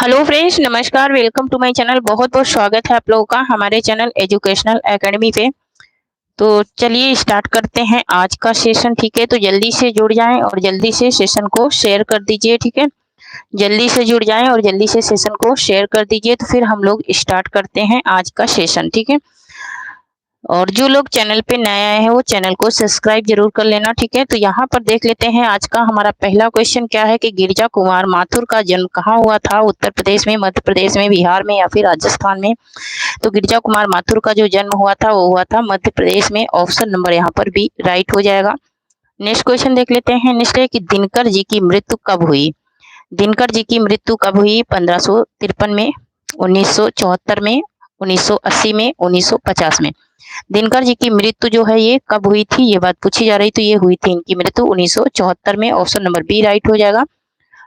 Hello friends, नमस्कार। Welcome to my channel. बहुत बहुत स्वागत है आप लोगों का हमारे चैनल एजुकेशनल एकेडमी पे। तो चलिए स्टार्ट करते हैं आज का सेशन। ठीक है, तो जल्दी से जुड़ जाएं और जल्दी से सेशन को शेयर कर दीजिए। ठीक है, जल्दी से जुड़ जाएं और जल्दी से सेशन को शेयर कर दीजिए। तो फिर हम लोग स्टार्ट करते हैं आज का सेशन। ठीक है, और जो लोग चैनल पे नए आए हैं वो चैनल को सब्सक्राइब जरूर कर लेना। ठीक है, तो यहाँ पर देख लेते हैं आज का हमारा पहला क्वेश्चन क्या है कि गिरिजा कुमार माथुर का जन्म कहाँ हुआ था? उत्तर प्रदेश में, मध्य प्रदेश में, बिहार में या फिर राजस्थान में? तो गिरिजा कुमार माथुर का जो जन्म हुआ था वो हुआ था मध्य प्रदेश में। ऑप्शन नंबर यहाँ पर भी राइट हो जाएगा। नेक्स्ट क्वेश्चन देख लेते हैं। नेक्स्ट है कि दिनकर जी की मृत्यु कब हुई? दिनकर जी की मृत्यु कब हुई? 1553 में, 1974 में, 1980 में, 1950 में? दिनकर जी की मृत्यु जो है ये कब हुई थी, ये बात पूछी जा रही। तो ये हुई थी इनकी मृत्यु 1974 में। ऑप्शन नंबर बी राइट हो जाएगा।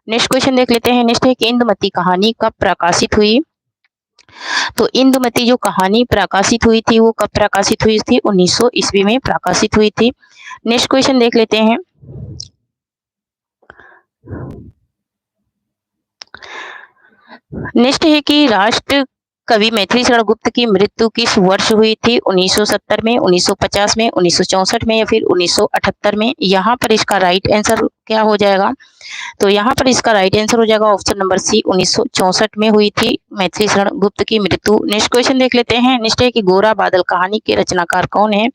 नेक्स्ट क्वेश्चन देख लेते हैं। नेक्स्ट है कि इंदुमती कहानी कब प्रकाशित हुई? तो इंदुमती जो कहानी प्रकाशित हुई थी वो कब प्रकाशित हुई थी? 1900 ईस्वी में प्रकाशित हुई थी। नेक्स्ट क्वेश्चन देख लेते हैं। नेक्स्ट है कि राष्ट्र कवि मैथिली शरण गुप्त की मृत्यु किस वर्ष हुई थी? 1970 में, 1950 में, 1964 में या फिर 1978 में? यहाँ पर इसका राइट आंसर क्या हो जाएगा? तो यहाँ पर इसका राइट आंसर हो जाएगा ऑप्शन नंबर सी, 1964 में हुई थी मैथिली शरण गुप्त की मृत्यु। नेक्स्ट क्वेश्चन देख लेते हैं। नेक्स्ट है कि गोरा बादल कहानी के रचनाकार कौन है?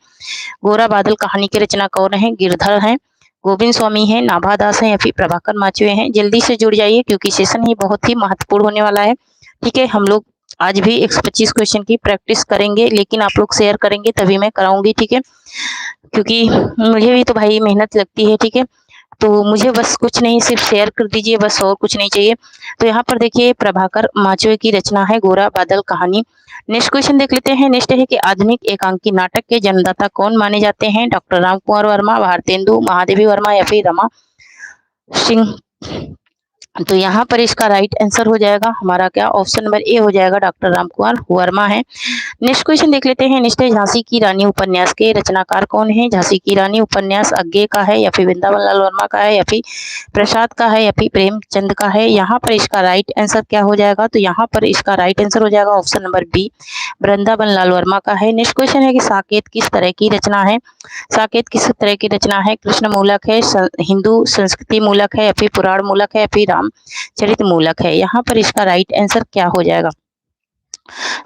गोरा बादल कहानी के रचना कौन है? गिरधर हैं, गोविंद स्वामी है, नाभादास है या फिर प्रभाकर माचवे हैं? जल्दी से जुड़ जाइए क्योंकि सेशन ही बहुत ही महत्वपूर्ण होने वाला है। ठीक है, हम लोग आज भी 125 क्वेश्चन की प्रैक्टिस करेंगे, लेकिन आप लोग शेयर करेंगे तभी मैं कराऊंगी। ठीक है, क्योंकि मुझे भी तो भाई मेहनत लगती है। ठीक है, तो मुझे बस कुछ नहीं, सिर्फ शेयर कर दीजिए बस, और कुछ नहीं चाहिए। तो यहाँ पर देखिए प्रभाकर माचवे की रचना है गोरा बादल कहानी। नेक्स्ट क्वेश्चन देख लेते हैं। नेक्स्ट है कि आधुनिक एकांकी नाटक के जन्मदाता कौन माने जाते हैं? डॉक्टर राम कुमार वर्मा, भारतेंदु, महादेवी वर्मा या फिर रमा सिंह? तो यहाँ पर इसका राइट आंसर हो जाएगा हमारा क्या? ऑप्शन नंबर ए हो जाएगा, डॉक्टर राम कुमार वर्मा है। नेक्स्ट क्वेश्चन देख लेते हैं। नेक्स्ट है झांसी की रानी उपन्यास के रचनाकार कौन है? झांसी की रानी उपन्यास अज्ञे का है या फिर वृंदावन लाल वर्मा का है या फिर प्रसाद का है या फिर प्रेमचंद का है? यहाँ पर इसका राइट आंसर क्या हो जाएगा? तो यहाँ पर इसका राइट आंसर हो जाएगा option number B, Vrindavan Lal Verma का है। नेक्स्ट क्वेश्चन है कि साकेत किस तरह की रचना है? साकेत किस तरह की रचना है? कृष्ण मूलक है, हिंदू संस्कृति मूलक है या फिर पुराण मूलक है या फिर रामचरित मूलक है? यहाँ पर इसका राइट आंसर क्या हो जाएगा?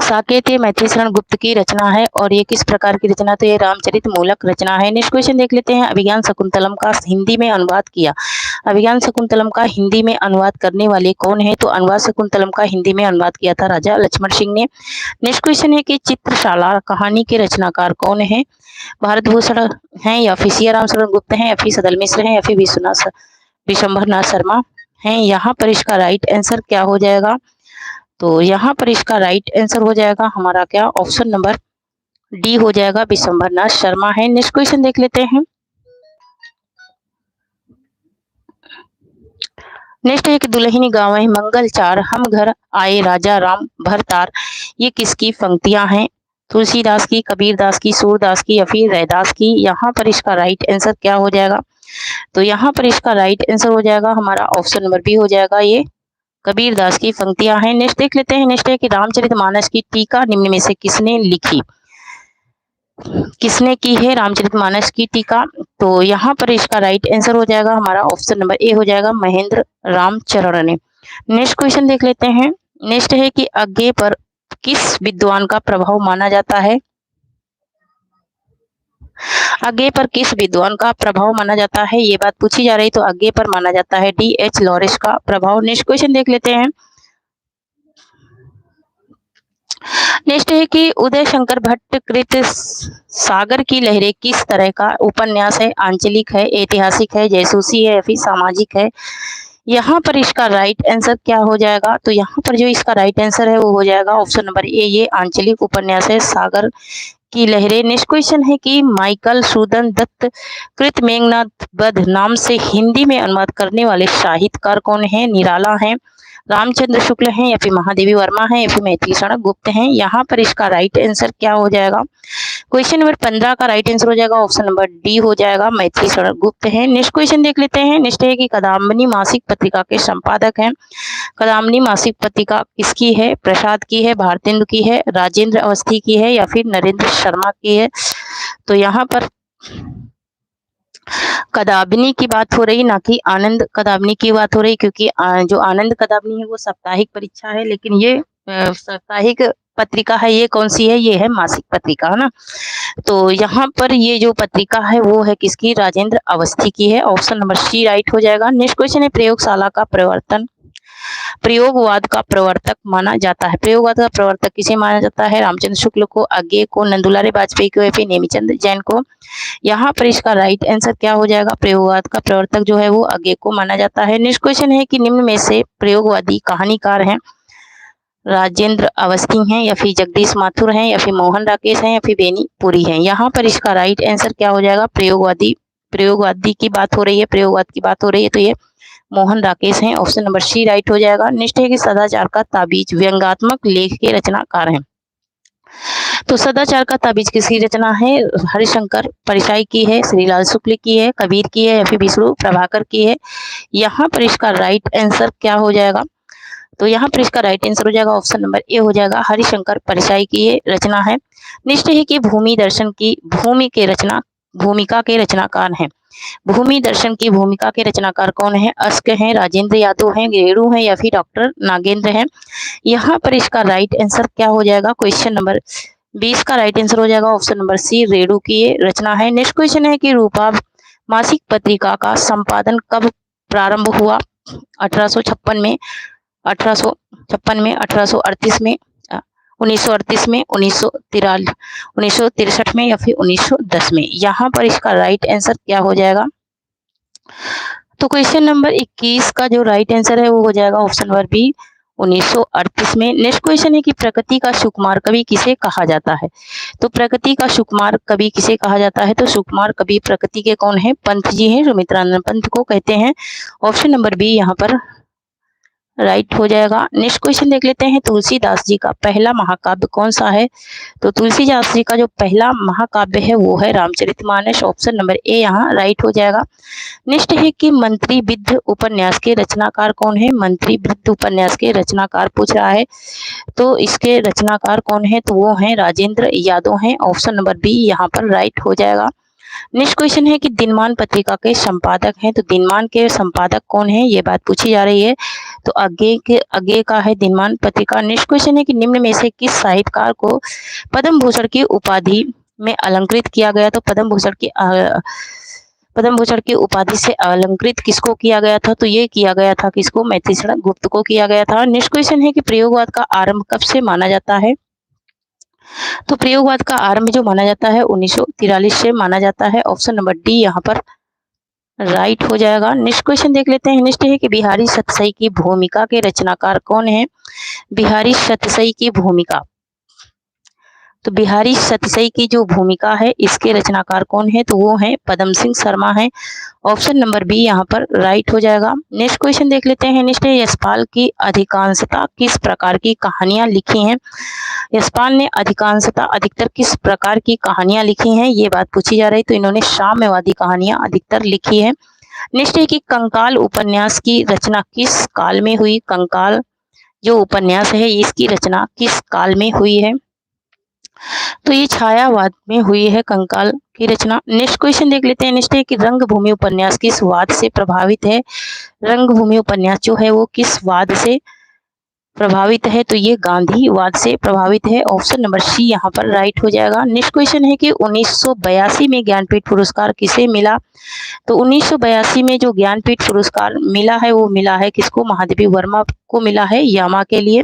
साकेत ये मैथिली शरण गुप्त की रचना है और ये किस प्रकार की रचना? तो ये रामचरित मूलक रचना है। नेक्स्ट क्वेश्चन देख लेते हैं। अभिज्ञान शकुंतलम का हिंदी में अनुवाद किया। अभिज्ञान शकुंतलम का हिंदी में अनुवाद करने वाले कौन है? तो अनुवाद शकुंतलम का हिंदी में अनुवाद किया था राजा लक्ष्मण सिंह ने। नेक्स्ट क्वेश्चन है कि चित्रशाला कहानी के रचनाकार कौन है? भारत भूषण है या फिर सियाराम शरण गुप्त है या फिर सदल मिश्र है या फिर विशंभरनाथ शर्मा है? यहाँ पर इसका राइट आंसर क्या हो जाएगा? तो यहाँ पर इसका राइट आंसर हो जाएगा हमारा क्या? ऑप्शन नंबर डी हो जाएगा, विशंभरनाथ शर्मा है। नेक्स्ट क्वेश्चन देख लेते हैं। नेक्स्ट है कि दुल्हनी गावे मंगल चार, हम घर आए राजा राम भरतार, ये किसकी पंक्तियां हैं? तुलसीदास की, कबीरदास की, सूरदास की या फिर रैदास की? यहाँ पर इसका राइट आंसर क्या हो जाएगा? तो यहाँ पर इसका राइट आंसर हो जाएगा हमारा ऑप्शन नंबर बी हो जाएगा, ये कबीरदास की पंक्तियां हैं। नेक्स्ट देख लेते हैं। नेक्स्ट है कि रामचरितमानस की टीका निम्न में से किसने लिखी? किसने की है रामचरितमानस की टीका? तो यहाँ पर इसका राइट आंसर हो जाएगा हमारा ऑप्शन नंबर ए हो जाएगा, महेंद्र रामचरण ने। नेक्स्ट क्वेश्चन देख लेते हैं। नेक्स्ट है कि अज्ञे पर किस विद्वान का प्रभाव माना जाता है? अज्ञे पर किस विद्वान का प्रभाव माना जाता है, ये बात पूछी जा रही। तो अज्ञे पर माना जाता है D.H. लॉरेंस का प्रभाव। नेक्स्ट क्वेश्चन देख लेते हैं। नेक्स्ट है कि उदय शंकर भट्ट कृत सागर की लहरें किस तरह का उपन्यास है? आंचलिक है, ऐतिहासिक है, जासूसी है या फिर सामाजिक है? यहाँ पर इसका राइट आंसर क्या हो जाएगा? तो यहाँ पर जो इसका राइट आंसर है वो हो जाएगा ऑप्शन नंबर ए, ये आंचलिक उपन्यास है, सागर की लहरें। नेक्स्ट क्वेश्चन है कि माइकल सूदन दत्त कृत मेघनाद वध नाम से हिंदी में अनुवाद करने वाले साहित्यकार कौन है? निराला हैं, रामचंद्र शुक्ल हैं या फिर महादेवी वर्मा हैं या फिर मैथिली शरण गुप्त हैं? यहाँ पर इसका राइट आंसर क्या हो जाएगा? क्वेश्चन नंबर 15 का राइट आंसर हो जाएगा ऑप्शन नंबर डी हो जाएगा, मैथिली शरण गुप्त है। नेक्स्ट क्वेश्चन देख लेते हैं। नेक्स्ट है कि कदाम्बनी मासिक पत्रिका के संपादक हैं। कदाम्बनी मासिक पत्रिका किसकी है? प्रसाद की है, भारतेंदु की है, राजेंद्र अवस्थी की है या फिर नरेंद्र शर्मा की है? तो यहाँ पर कदाम्बनी की बात हो रही, ना कि आनंद कदाम्बनी की बात हो रही, क्योंकि जो आनंद कदाम्बनी है वो साप्ताहिक परीक्षा है, लेकिन ये साप्ताहिक पत्रिका है, ये कौन सी है? ये है मासिक पत्रिका, है ना। तो यहाँ पर ये जो पत्रिका है वो है किसकी? राजेंद्र अवस्थी की है। ऑप्शन नंबर सी राइट हो जाएगा। नेक्स्ट क्वेश्चन है प्रयोगशाला का प्रवर्तन प्रयोगवाद का प्रवर्तक माना जाता है। प्रयोगवाद का प्रवर्तक किसे माना जाता है? रामचंद्र शुक्ल को, आज्ञे को, नंदुलारे वाजपेयी को या फिर नेमीचंद जैन को? यहाँ पर इसका राइट आंसर क्या हो जाएगा? प्रयोगवाद का प्रवर्तक जो है वो आज्ञे को माना जाता है। नेक्स्ट क्वेश्चन है कि निम्न में से प्रयोगवादी कहानीकार हैं राजेंद्र अवस्थी हैं या फिर जगदीश माथुर हैं या फिर मोहन राकेश हैं या फिर बेनी पुरी हैं? यहाँ पर इसका राइट आंसर क्या हो जाएगा? प्रयोगवादी की बात हो रही है, प्रयोगवाद की बात हो रही है, तो ये मोहन राकेश हैं। ऑप्शन नंबर सी राइट हो जाएगा। नेक्स्ट है कि सदाचार का ताबीज व्यंग्यात्मक लेख के रचनाकार हैं। तो सदाचार का ताबीज किसकी रचना है? हरिशंकर परिसाई की है, श्रीलाल शुक्ल की है, कबीर की है या फिर विष्णु प्रभाकर की है? यहाँ पर इसका राइट आंसर क्या हो जाएगा? तो यहाँ पर इसका राइट आंसर हो जाएगा ऑप्शन नंबर ए हो जाएगा, हरिशंकर परिसाई की ये रचना है। नेक्स्ट है कि भूमि दर्शन की भूमिका के रचनाकार हैं। भूमि दर्शन की भूमिका के रचनाकार कौन है? अस्क हैं, राजेंद्र यादव हैं, रेणु हैं या फिर डॉक्टर नागेंद्र हैं? यहाँ पर इसका राइट आंसर क्या हो जाएगा? क्वेश्चन नंबर 20 का राइट आंसर हो जाएगा ऑप्शन नंबर सी, रेणु की ये रचना है। नेक्स्ट क्वेश्चन है कि रूपा मासिक पत्रिका का संपादन कब प्रारंभ हुआ? 1856 में, 1856 में, 1838 में, 1938 में, 1963 में या फिर 1910 में? यहाँ पर इसका राइट आंसर क्या हो जाएगा? तो क्वेश्चन नंबर 21 का जो राइट आंसर है वो हो जाएगा ऑप्शन नंबर बी, 1938 में। नेक्स्ट क्वेश्चन है कि प्रकृति का सुकुमार कवि किसे कहा जाता है? तो प्रकृति का सुकुमार कवि किसे कहा जाता है? तो सुकुमार कवि प्रकृति के कौन है? पंत जी हैं, सुमित्रानंद पंत को कहते हैं। ऑप्शन नंबर बी यहाँ पर राइट हो जाएगा। नेक्स्ट क्वेश्चन देख लेते हैं। तुलसीदास जी का पहला महाकाव्य कौन सा है? तो तुलसीदास जी का जो पहला महाकाव्य है वो है रामचरितमानस। ऑप्शन नंबर ए यहाँ राइट हो जाएगा। नेक्स्ट है कि मंत्री विद्ध उपन्यास के रचनाकार कौन है? मंत्री विद्ध उपन्यास के रचनाकार पूछ रहा है, तो इसके रचनाकार कौन है? तो वो है राजेंद्र यादव हैं। ऑप्शन नंबर बी यहाँ पर राइट हो जाएगा। नेक्स्ट क्वेश्चन है कि दिनमान पत्रिका के संपादक हैं, तो दिनमान के संपादक कौन है? ये बात पूछी जा रही है, तो आगे का है दिनमान पत्रिका। नेक्स्ट क्वेश्चन है कि निम्न में से किस साहित्यकार को पद्म भूषण की उपाधि में अलंकृत किया गया? तो पद्म भूषण की उपाधि से अलंकृत किसको किया गया था? तो ये किया गया था किसको? मैथिली शरण गुप्त को किया गया था। नेक्स्ट क्वेश्चन है कि प्रयोगवाद का आरंभ कब से माना जाता है? तो प्रयोगवाद का आरंभ जो माना जाता है 1943 से माना जाता है। ऑप्शन नंबर डी यहाँ पर राइट हो जाएगा। नेक्स्ट क्वेश्चन देख लेते हैं। नेक्स्ट है कि बिहारी सतसई की भूमिका के रचनाकार कौन है? बिहारी सतसई की भूमिका, तो बिहारी सतसई की जो भूमिका है इसके रचनाकार कौन है? तो वो है पद्म सिंह शर्मा है। ऑप्शन नंबर बी यहाँ पर राइट हो जाएगा। नेक्स्ट क्वेश्चन देख लेते हैं। नेक्स्ट है यशपाल की अधिकांशतः किस प्रकार की कहानियां लिखी हैं? यशपाल ने अधिकतर किस प्रकार की कहानियां लिखी हैं? ये बात पूछी जा रही, तो इन्होंने साम्यवादी कहानियां अधिकतर लिखी है। नेक्स्ट है कि कंकाल उपन्यास की रचना किस काल में हुई? कंकाल जो उपन्यास है इसकी रचना किस काल में हुई है? तो ये छायावाद में हुई है कंकाल की रचना। नेक्स्ट क्वेश्चन देख लेते हैं। नेक्स्ट है कि रंगभूमि उपन्यास किस वाद से प्रभावित है? रंगभूमि उपन्यास जो है वो किस वाद से प्रभावित है? तो ये गांधीवाद से प्रभावित है। ऑप्शन नंबर सी यहाँ पर राइट हो जाएगा। नेक्स्ट क्वेश्चन है कि 1982 में ज्ञानपीठ पुरस्कार किसे मिला? तो 1982 में जो ज्ञानपीठ पुरस्कार मिला है वो मिला है किसको? महादेवी वर्मा को मिला है, यामा के लिए।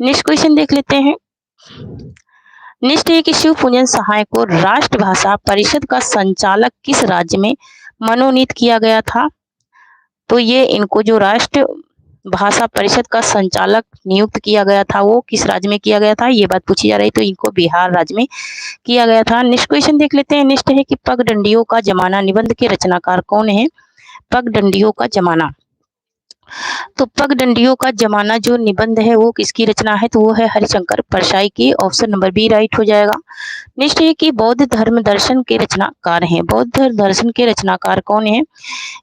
नेक्स्ट क्वेश्चन देख लेते हैं। नेक्स्ट है कि शिव पूजन सहाय को राष्ट्रभाषा परिषद का संचालक किस राज्य में मनोनीत किया गया था? तो ये इनको जो राष्ट्र भाषा परिषद का संचालक नियुक्त किया गया था वो किस राज्य में किया गया था? ये बात पूछी जा रही, तो इनको बिहार राज्य में किया गया था। नेक्स्ट क्वेश्चन देख लेते हैं। नेक्स्ट है कि पगडंडियों का जमाना निबंध के रचनाकार कौन है? पगडंडियों का जमाना, तो पगडंडियों का जमाना जो निबंध है वो किसकी रचना है, तो वो है हरिशंकर परसाई की। ऑप्शन नंबर बी राइट हो जाएगा। नेक्स्ट है कि बौद्ध धर्म दर्शन के रचनाकार हैं। बौद्ध धर्म दर्शन के रचनाकार कौन है?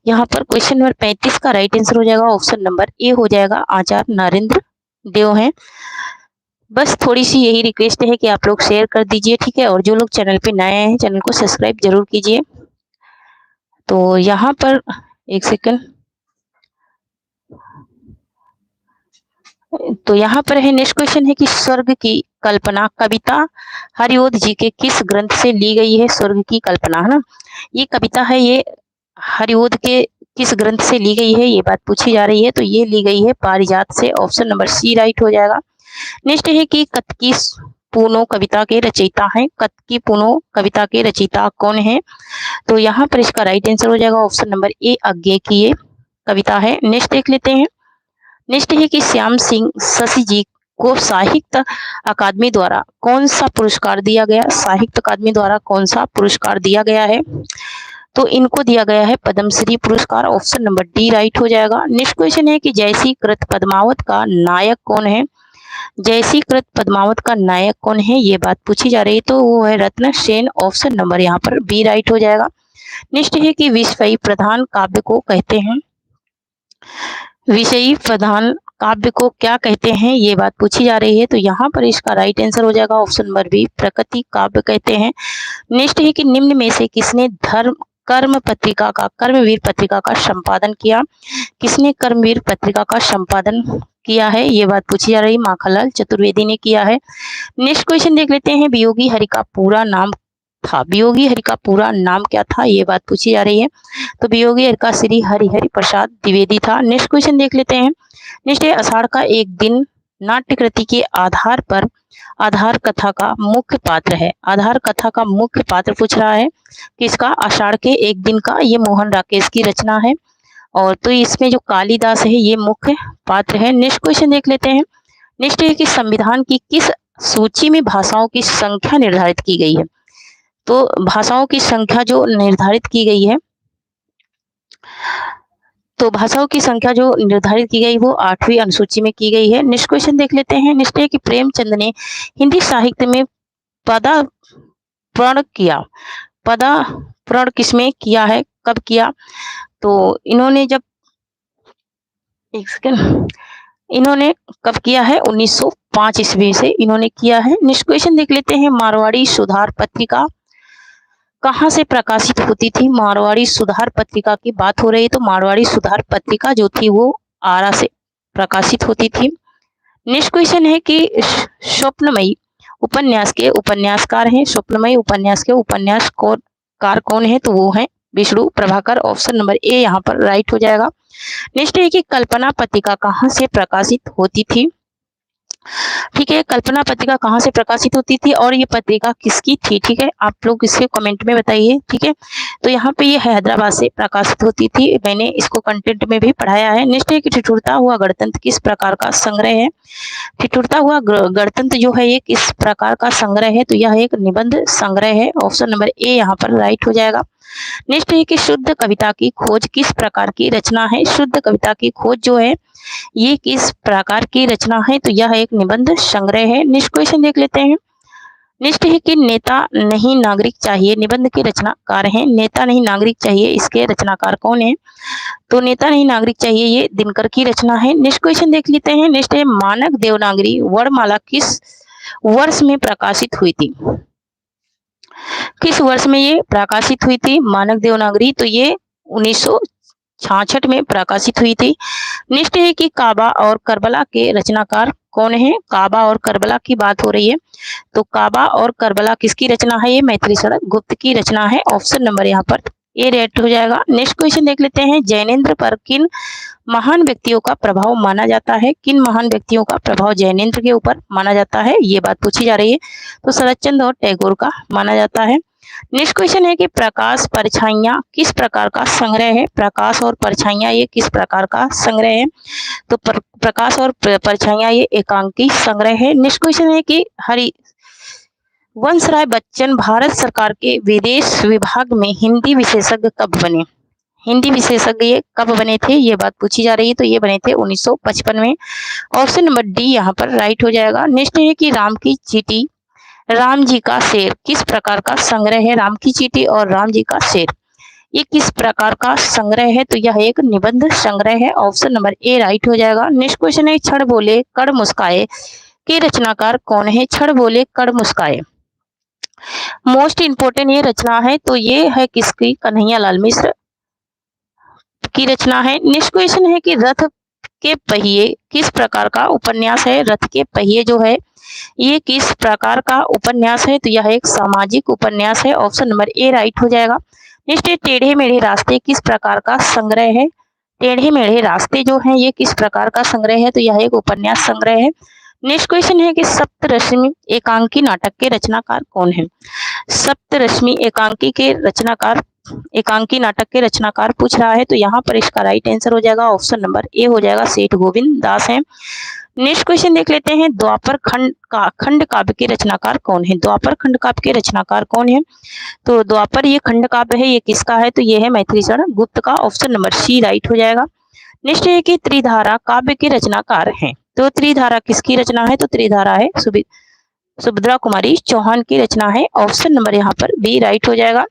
यहाँ पर क्वेश्चन नंबर 35 का राइट आंसर हो जाएगा ऑप्शन नंबर ए हो जाएगा, आचार्य नरेंद्र देव हैं। बस थोड़ी सी यही रिक्वेस्ट है कि आप लोग शेयर कर दीजिए, ठीक है। और जो लोग चैनल पे नए हैं चैनल को सब्सक्राइब जरूर कीजिए। तो यहाँ पर एक सेकंड, तो यहाँ पर है नेक्स्ट क्वेश्चन है कि स्वर्ग की कल्पना कविता हरिओद जी के किस ग्रंथ से ली गई है? स्वर्ग की कल्पना है ना, ये कविता है, ये हरिओद के किस ग्रंथ से ली गई है, ये बात पूछी जा रही है। तो ये ली गई है पारिजात से। ऑप्शन नंबर सी राइट हो जाएगा। नेक्स्ट है कि कतकी पूनो कविता के रचयिता हैं। कतकी पूनो कविता के रचयिता कौन है? तो यहाँ पर इसका राइट आंसर हो जाएगा ऑप्शन नंबर ए, अज्ञे की ये कविता है। नेक्स्ट देख लेते हैं। नेक्स्ट है कि श्याम सिंह शशि जी को साहित्य अकादमी द्वारा कौन सा पुरस्कार दिया गया? साहित्य अकादमी द्वारा कौन सा पुरस्कार दिया गया है? तो इनको दिया गया है पद्मश्री पुरस्कार। ऑप्शन नंबर डी राइट हो जाएगा। नेक्स्ट क्वेश्चन है कि जयसी कृत पद्मावत का नायक कौन है? जयसी कृत पद्मावत का नायक कौन है, ये बात पूछी जा रही है। तो वो है रत्न सेन। ऑप्शन नंबर यहाँ पर बी राइट हो जाएगा। नेक्स्ट है कि विषयी प्रधान काव्य को कहते हैं। विषयी प्रधान काव्य को क्या कहते हैं, ये बात पूछी जा रही है। तो यहाँ पर इसका राइट आंसर हो जाएगा ऑप्शन नंबर बी, प्रकृति काव्य कहते हैं। नेक्स्ट है कि निम्न में से किसने कर्मवीर पत्रिका का संपादन किया? किसने कर्मवीर पत्रिका का संपादन किया है, ये बात पूछी जा रही है। माखनलाल चतुर्वेदी ने किया है। नेक्स्ट क्वेश्चन देख लेते हैं। वियोगी हरि का पूरा नाम था। वियोगी हरि का पूरा नाम क्या था, ये बात पूछी जा रही है। तो वियोगी हरि का श्री हरिहरि प्रसाद द्विवेदी था। नेक्स्ट क्वेश्चन देख लेते हैं। नेक्स्ट है आषाढ़ का एक दिन नाट्य कृति के आधार पर आधार कथा का मुख्य पात्र है। आधार कथा का मुख्य पात्र पूछ रहा है किसका? आषाढ़ के एक दिन का। ये मोहन राकेश की रचना है। और तो इसमें जो कालिदास है ये मुख्य पात्र है। नेक्स्ट क्वेश्चन देख लेते हैं। नेक्स्ट है कि संविधान की किस सूची में भाषाओं की संख्या निर्धारित की गई है? तो भाषाओं की संख्या जो निर्धारित की गई है, तो भाषाओं की संख्या जो निर्धारित की गई वो 8वीं अनुसूची में की गई है। नेक्स्ट क्वेश्चन देख लेते हैं। नेक्स्ट है कि प्रेमचंद ने हिंदी साहित्य में पदार्पण किया। पदार्पण किसमें किया है, कब किया? तो इन्होंने जब इन्होंने कब किया है? 1905 ईस्वी से इन्होंने किया है। नेक्स्ट क्वेश्चन देख लेते हैं। मारवाड़ी सुधार पत्रिका कहाँ से प्रकाशित होती थी? मारवाड़ी सुधार पत्रिका की बात हो रही है। तो मारवाड़ी सुधार पत्रिका जो थी वो आरा से प्रकाशित होती थी। नेक्स्ट क्वेश्चन है कि स्वप्नमयी उपन्यास के उपन्यासकार हैं। स्वप्नमयी उपन्यास के उपन्यासकार कौन है? तो वो है Vishnu Prabhakar. Option number A यहाँ पर राइट हो जाएगा। नेक्स्ट है कि कल्पना पत्रिका कहाँ से प्रकाशित होती थी? ठीक है, कल्पना पत्रिका कहाँ से प्रकाशित होती थी और ये पत्रिका किसकी थी? ठीक है, आप लोग इसके कमेंट में बताइए। ठीक है, तो यहाँ पे ये हैदराबाद से प्रकाशित होती थी। मैंने इसको कंटेंट में भी पढ़ाया है। नेक्स्ट है कि ठिठुरता हुआ गणतंत्र किस प्रकार का संग्रह है? ठिठुरता हुआ गणतंत्र जो है ये किस प्रकार का संग्रह है? तो यह एक निबंध संग्रह है। ऑप्शन नंबर ए यहाँ पर राइट हो जाएगा। नेक्स्ट है कि शुद्ध कविता की खोज किस प्रकार की रचना है? शुद्ध कविता की खोज जो है ये किस प्रकार की रचना है? तो यह एक निबंध संग्रह है। नेक्स्ट क्वेश्चन देख लेते हैं। नेक्स्ट है कि नेता नहीं नागरिक चाहिए निबंध के रचनाकार हैं। नेता नहीं नागरिक चाहिए, इसके रचनाकार कौन है? तो नेता नहीं नागरिक चाहिए ये दिनकर की रचना है। नेक्स्ट क्वेश्चन देख लेते हैं। नेक्स्ट है मानक देवनागरी वर्णमाला किस वर्ष में प्रकाशित हुई थी? किस वर्ष में ये प्रकाशित हुई थी मानक देवनागरी? तो ये 1966 में प्रकाशित हुई थी। नेक्स्ट है कि काबा और करबला के रचनाकार कौन है? काबा और करबला की बात हो रही है। तो काबा और करबला किसकी रचना है? ये मैथिली शरद गुप्त की रचना है। ऑप्शन नंबर यहाँ पर ए राइट हो जाएगा। नेक्स्ट क्वेश्चन देख लेते हैं। जैनेन्द्र पर किन महान व्यक्तियों का प्रभाव माना जाता है? किन महान व्यक्तियों का प्रभाव जैनेन्द्र के ऊपर माना जाता है, ये बात पूछी जा रही है। तो शरदचंद्र और टैगोर का माना जाता है। नेक्स्ट क्वेश्चन है कि प्रकाश परछाइयां किस प्रकार का संग्रह है? प्रकाश और परछाइयां ये किस प्रकार का संग्रह है? तो प्रकाश और परछाइयां ये एकांकी संग्रह है। नेक्स्ट क्वेश्चन है कि हरिवंश राय बच्चन भारत सरकार के विदेश विभाग में हिंदी विशेषज्ञ कब बने? हिंदी विशेषज्ञ कब बने थे, ये बात पूछी जा रही है, तो ये बने थे 1955 में। ऑप्शन नंबर डी यहाँ पर राइट हो जाएगा। नेक्स्ट है कि राम की चीटी, राम जी का शेर किस प्रकार का संग्रह है। राम की चीटी और राम जी का शेर ये किस प्रकार का संग्रह है, तो यह एक निबंध संग्रह है। ऑप्शन नंबर ए राइट हो जाएगा। नेक्स्ट क्वेश्चन है छड़ बोले कड़ मुस्काए के रचनाकार कौन है। छड़ बोले कड़ मुस्काए मोस्ट इंपोर्टेंट ये रचना है, तो ये है किसकी, कन्हैया लाल मिश्र की रचना है। नेक्स्ट क्वेश्चन है कि रथ के पहिए किस प्रकार का उपन्यास है। रथ के पहिए जो है ये किस प्रकार का उपन्यास है, तो यह एक सामाजिक उपन्यास है। ऑप्शन नंबर ए राइट हो जाएगा। नेक्स्ट है टेढ़े मेढ़े रास्ते किस प्रकार का संग्रह है। टेढ़े मेढ़े रास्ते जो है ये किस प्रकार का संग्रह है, तो यह एक उपन्यास संग्रह है। नेक्स्ट क्वेश्चन है कि सप्तरश्मि एकांकी नाटक के रचनाकार कौन है। सप्तरश्मि एकांकी नाटक के रचनाकार पूछ रहा है, तो यहाँ पर इसका राइट आंसर हो जाएगा ऑप्शन नंबर ए हो जाएगा, सेठ गोविंद दास है। नेक्स्ट क्वेश्चन देख लेते हैं द्वापर खंड काव्य के रचनाकार कौन है। द्वापर खंड काव्य के रचनाकार कौन है, तो द्वापर ये खंड काव्य है, ये किसका है, तो ये है मैथिली शरण गुप्त का। ऑप्शन नंबर सी राइट हो जाएगा। नेक्स्ट है कि त्रिधारा काव्य के रचनाकार हैं, तो त्रिधारा किसकी रचना है, तो त्रिधारा है सुभद्रा कुमारी चौहान की रचना है। ऑप्शन नंबर यहाँ पर बी राइट हो जाएगा।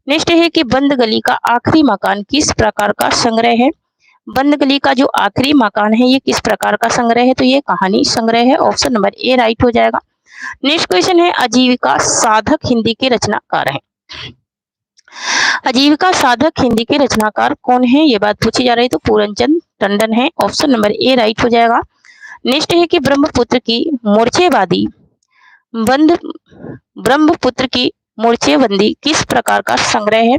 नेक्स्ट है कि बंद गली का आखिरी मकान किस प्रकार का संग्रह है। बंद गली का जो आखिरी मकान है ये किस प्रकार का संग्रह है, तो ये कहानी संग्रह है। ऑप्शन नंबर ए राइट हो जाएगा। नेक्स्ट क्वेश्चन है आजीविका साधक हिंदी के रचनाकार हैं। आजीविका साधक हिंदी के रचनाकार कौन है, ये बात पूछी जा रही है, तो पूरनचंद टंडन है। ऑप्शन नंबर ए राइट हो जाएगा। नेक्स्ट है कि ब्रह्मपुत्र की मूर्छेबंदी किस प्रकार का संग्रह है।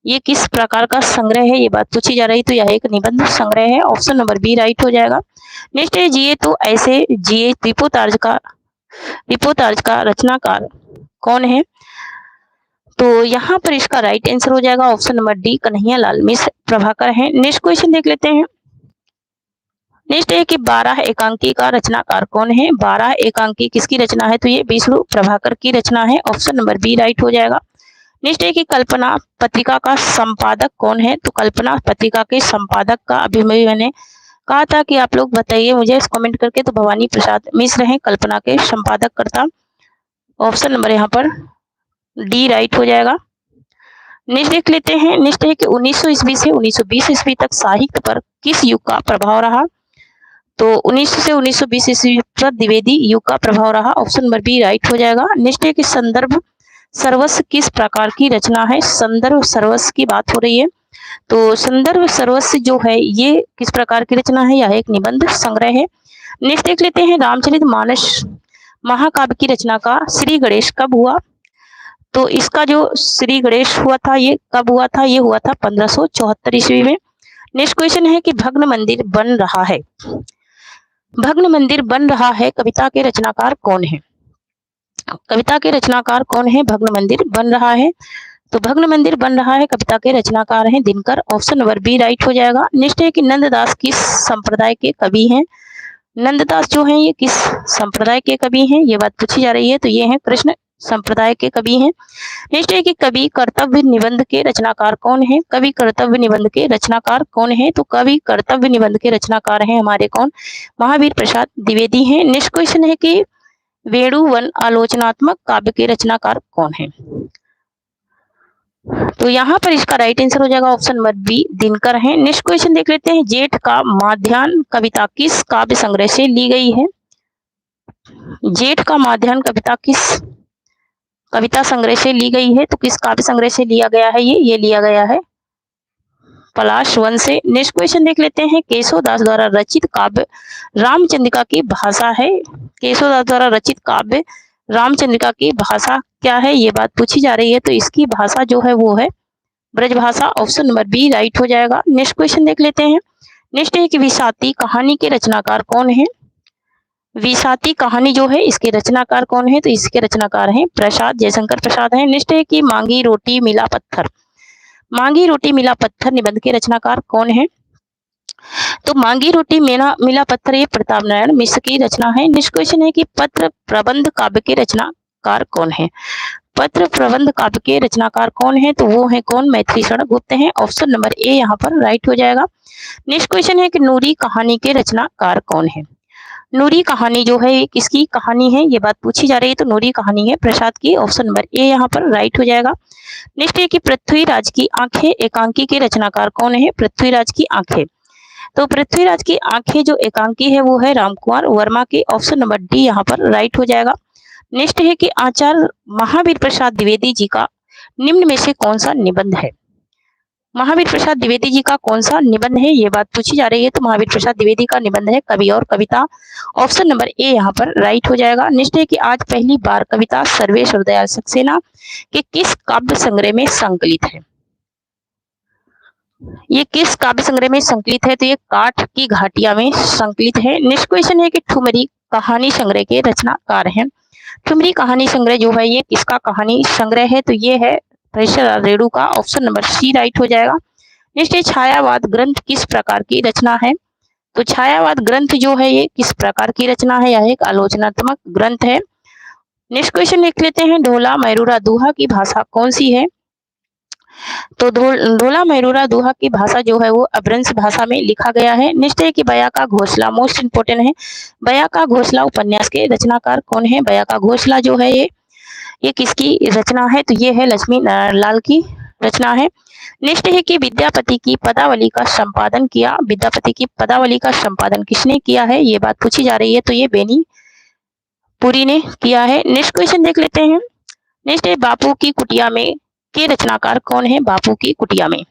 ये किस प्रकार का संग्रह है, ये बात पूछी जा रही, तो यह एक निबंध संग्रह है। ऑप्शन नंबर बी राइट हो जाएगा। नेक्स्ट है जिए तो ऐसे जिए रिपोर्टाज का रचनाकार कौन है, तो यहाँ पर इसका राइट आंसर हो जाएगा option number D Kanhaiya Lal मिश्र प्रभाकर है। नेक्स्ट क्वेश्चन देख लेते हैं। नेक्स्ट है कि 12 एकांकी का रचनाकार कौन है। 12 एकांकी किसकी रचना है, तो ये विष्णु प्रभाकर की रचना है। ऑप्शन नंबर बी राइट हो जाएगा। नेक्स्ट है कि कल्पना पत्रिका का संपादक कौन है, तो कल्पना पत्रिका के संपादक का अभी मैंने कहा था कि आप लोग बताइए मुझे कमेंट करके, तो भवानी प्रसाद मिश्र हैं कल्पना के संपादक कर्ता। ऑप्शन नंबर यहाँ पर डी राइट हो जाएगा। नेक्स्ट देख लेते हैं। नेक्स्ट है कि 1900 ईस्वी से 1920 ईस्वी तक साहित्य पर किस युग का प्रभाव रहा, तो 1900 से 1920 ईस्वी पर द्विवेदी युग का प्रभाव रहा। ऑप्शन नंबर बी राइट हो जाएगा। नेक्स्ट है कि संदर्भ सर्वस्व किस प्रकार की रचना है। संदर्भ सर्वस्व की बात हो रही है, तो संदर्भ सर्वस्व जो है ये किस प्रकार की रचना है, यह एक निबंध संग्रह है। नेक्स्ट देख लेते हैं रामचरितमानस महाकाव्य की रचना का श्री गणेश कब हुआ, तो इसका जो श्री गणेश हुआ था ये कब हुआ था, ये हुआ था 1574 ईस्वी में। नेक्स्ट क्वेश्चन है कि भग्न मंदिर बन रहा है। भग्न मंदिर बन रहा है कविता के रचनाकार कौन है। कविता के रचनाकार कौन है, भग्न मंदिर बन रहा है, तो भग्न मंदिर बन रहा है कविता के रचनाकार हैं Dinkar. Option number B right हो जाएगा। नेक्स्ट है कि नंददास किस संप्रदाय के कवि हैं। नंददास जो हैं ये किस संप्रदाय के कवि हैं, ये बात पूछी जा रही है, तो ये हैं कृष्ण संप्रदाय के कवि हैं। नेक्स्ट है कि कवि कर्तव्य निबंध के रचनाकार कौन है। कवि कर्तव्य निबंध के रचनाकार कौन है, तो कवि कर्तव्य निबंध के रचनाकार हैं हमारे कौन, महावीर प्रसाद द्विवेदी हैं। नेक्स्ट क्वेश्चन है कि वेणुवन आलोचनात्मक काव्य के रचनाकार कौन है, तो यहाँ पर इसका राइट आंसर हो जाएगा ऑप्शन नंबर बी दिनकर है। नेक्स्ट क्वेश्चन देख लेते हैं। जेठ का माध्याह्न कविता किस काव्य संग्रह से ली गई है। जेठ का माध्याह्न कविता किस कविता संग्रह से ली गई है, तो किस काव्य संग्रह से लिया गया है, ये लिया गया है पलाश वन से। नेक्स्ट क्वेश्चन देख लेते हैं। केशवदास द्वारा रचित काव्य रामचंद्रिका की भाषा है। केशवदास द्वारा रचित काव्य रामचंद्रिका की भाषा क्या है, ये बात पूछी जा रही है, तो इसकी भाषा जो है वो है Brajbhasha. Option number B right हो जाएगा। नेक्स्ट क्वेश्चन देख लेते हैं। नेक्स्ट है कि विसाती कहानी के रचनाकार कौन है। विसाती कहानी जो है इसके रचनाकार कौन है, तो इसके रचनाकार हैं प्रसाद जयशंकर प्रसाद हैं। नेक्स्ट है कि मांगी रोटी मिला पत्थर, मांगी रोटी मिला पत्थर निबंध के रचनाकार कौन है, तो मांगी रोटी मिला पत्थर ये प्रताप नारायण मिश्र की रचना है। नेक्स्ट क्वेश्चन है कि पत्र प्रबंध काव्य के रचनाकार कौन है, पत्र प्रबंध काव्य के रचनाकार कौन है? तो वो है कौन? मैथिली शरण गुप्त हैं। ऑप्शन नंबर ए यहाँ पर राइट हो जाएगा। नेक्स्ट क्वेश्चन है कि नूरी कहानी के रचनाकार कौन है? नूरी कहानी जो है किसकी कहानी है, ये बात पूछी जा रही है। तो नूरी कहानी है प्रसाद की। ऑप्शन नंबर ए यहाँ पर राइट हो जाएगा। नेक्स्ट है कि पृथ्वीराज की आंखें एकांकी के रचनाकार कौन है? पृथ्वीराज की आंखें, तो पृथ्वीराज की आंखें जो एकांकी है वो है रामकुमार वर्मा की। ऑप्शन नंबर डी यहाँ पर राइट हो जाएगा। नेक्स्ट है कि आचार्य महावीर प्रसाद द्विवेदी जी का निम्न में से कौन सा निबंध है? महावीर प्रसाद द्विवेदी जी का कौन सा निबंध है, ये बात पूछी जा रही है। तो महावीर प्रसाद द्विवेदी का निबंध है कवि और कविता। ऑप्शन नंबर ए यहाँ पर राइट हो जाएगा। नेक्स्ट है कि आज पहली बार कविता सर्वेश्वर दयाल सक्सेना के किस काव्य संग्रह में संकलित है? ये किस काव्य संग्रह में संकलित है? तो ये काठ की घाटिया में संकलित है। नेक्स्ट क्वेश्चन है कि ठुमरी कहानी संग्रह के रचनाकार हैं। ठुमरी कहानी संग्रह जो है ये किसका कहानी संग्रह है? तो ये है प्रेषर रेणु का। ऑप्शन नंबर सी राइट हो जाएगा। नेक्स्ट है छायावाद ग्रंथ किस प्रकार की रचना है? तो छायावाद ग्रंथ जो है ये किस प्रकार की रचना है? यह एक आलोचनात्मक ग्रंथ है। नेक्स्ट क्वेश्चन लिख लेते हैं, ढोला मैरूरा दोहा की भाषा कौन सी है? तो ढोला मैरूरा दोहा की भाषा जो है वो अपभ्रंश भाषा में लिखा गया है। नेक्स्ट है कि बया का घोंसला, मोस्ट इंपोर्टेंट है, बया का घोंसला उपन्यास के रचनाकार कौन है? बया का घोंसला जो है ये किसकी रचना है? तो ये है लक्ष्मी नारायण लाल की रचना है। नेक्स्ट है कि विद्यापति की पदावली का संपादन किया, विद्यापति की पदावली का संपादन किसने किया है, ये बात पूछी जा रही है। तो ये बेनी पुरी ने किया है। नेक्स्ट क्वेश्चन देख लेते हैं। नेक्स्ट है बापू की कुटिया में के रचनाकार कौन है? बापू की कुटिया में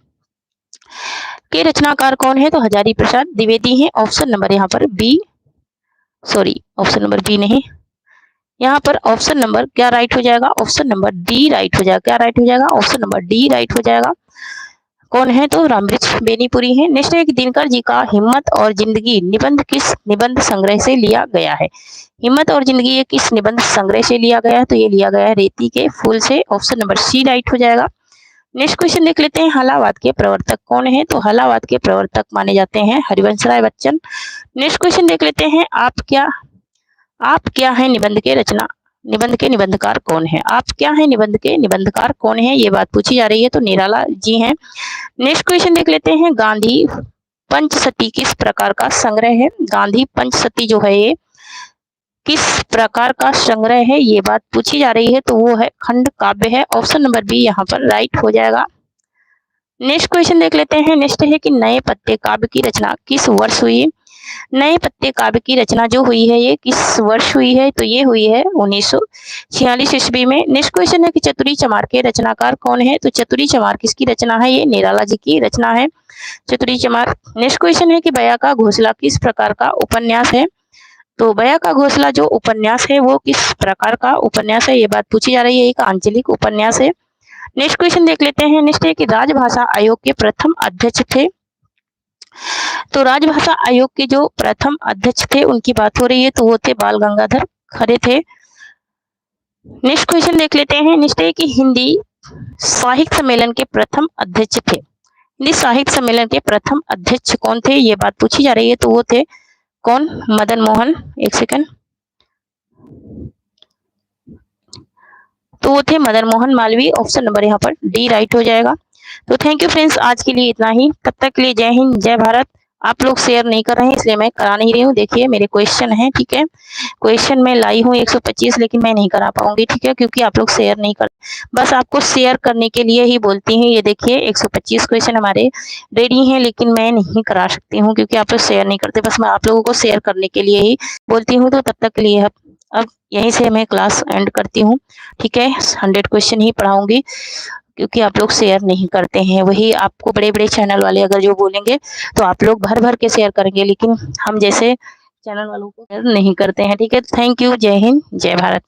के रचनाकार कौन है? तो हजारी प्रसाद द्विवेदी हैं। ऑप्शन नंबर यहाँ पर B, sorry option number B नहीं, यहाँ पर ऑप्शन नंबर क्या राइट हो जाएगा? ऑप्शन नंबर डी राइट हो जाएगा। क्या राइट हो जाएगा? ऑप्शन नंबर डी राइट हो जाएगा। कौन है? तो रामवृक्ष बेनीपुरी है। नेक्स्ट है कि दिनकर जी का हिम्मत और जिंदगी निबंध किस निबंध संग्रह से लिया गया है? हिम्मत और जिंदगी ये किस निबंध संग्रह से लिया गया है? तो ये लिया गया है रेती के फूल से। ऑप्शन नंबर सी राइट हो जाएगा। नेक्स्ट क्वेश्चन देख लेते हैं, हलावाद के प्रवर्तक कौन है? तो हलावाद के प्रवर्तक माने जाते हैं हरिवंश राय बच्चन। नेक्स्ट क्वेश्चन देख लेते हैं, आप क्या है निबंध के निबंधकार कौन है? आप क्या है निबंध के निबंधकार कौन है, ये बात पूछी जा रही है। तो निराला जी हैं। नेक्स्ट क्वेश्चन देख लेते हैं, गांधी पंचसती किस प्रकार का संग्रह है? गांधी पंचसती जो है ये किस प्रकार का संग्रह है, ये बात पूछी जा रही है। तो वो है खंड काव्य है। ऑप्शन नंबर बी यहाँ पर राइट हो जाएगा। नेक्स्ट क्वेश्चन देख लेते हैं। नेक्स्ट है कि नए पत्ते काव्य की रचना किस वर्ष हुई? नए पत्ते काव्य की रचना जो हुई है ये किस वर्ष हुई है? तो ये हुई है 1946 ईस्वी में। नेक्स्ट क्वेश्चन है कि चतुरी चमार के रचनाकार कौन है? तो चतुरी चमार किसकी रचना है? ये निराला जी की रचना है, चतुरी चमार। नेक्स्ट क्वेश्चन है कि बया का घोंसला किस प्रकार का उपन्यास है? तो बया का घोंसला जो उपन्यास है वो किस प्रकार का उपन्यास है, ये बात पूछी जा रही है। एक आंचलिक उपन्यास है। नेक्स्ट क्वेश्चन देख लेते हैं। नेक्स्ट है कि राजभाषा आयोग के प्रथम अध्यक्ष थे। तो राजभाषा आयोग के जो प्रथम अध्यक्ष थे उनकी बात हो रही है। तो वो थे बाल गंगाधर खरे थे। नेक्स्ट क्वेश्चन देख लेते हैं। नेक्स्ट है कि हिंदी साहित्य सम्मेलन के प्रथम अध्यक्ष थे। हिंदी साहित्य सम्मेलन के प्रथम अध्यक्ष कौन थे, ये बात पूछी जा रही है। तो वो थे कौन? मदन मोहन, एक सेकंड, तो वो थे मदन मोहन मालवीय। ऑप्शन नंबर यहाँ पर डी राइट हो जाएगा। तो थैंक यू फ्रेंड्स, आज के लिए इतना ही। तब तक के लिए जय हिंद जय भारत। आप लोग शेयर नहीं कर रहे हैं इसलिए मैं करा नहीं रही हूँ। देखिए मेरे क्वेश्चन है, ठीक है, क्वेश्चन मैं लाई हूँ 125, लेकिन मैं नहीं करा पाऊंगी, ठीक है, क्योंकि आप लोग शेयर नहीं कर, बस आपको शेयर करने के लिए ही बोलती हूँ। ये देखिए 125 क्वेश्चन हमारे रेडी हैं, लेकिन मैं नहीं करा सकती हूँ क्योंकि आप लोग शेयर नहीं करते। बस मैं आप लोगों को शेयर करने के लिए ही बोलती हूँ। तो तब तक के लिए अब यहीं से मैं क्लास एंड करती हूँ, ठीक है। 100 क्वेश्चन ही पढ़ाऊंगी क्योंकि आप लोग शेयर नहीं करते हैं। वही आपको बड़े बड़े चैनल वाले अगर जो बोलेंगे तो आप लोग भर भर के शेयर करेंगे, लेकिन हम जैसे चैनल वालों को शेयर नहीं करते हैं, ठीक है। थैंक यू, जय हिंद जय भारत।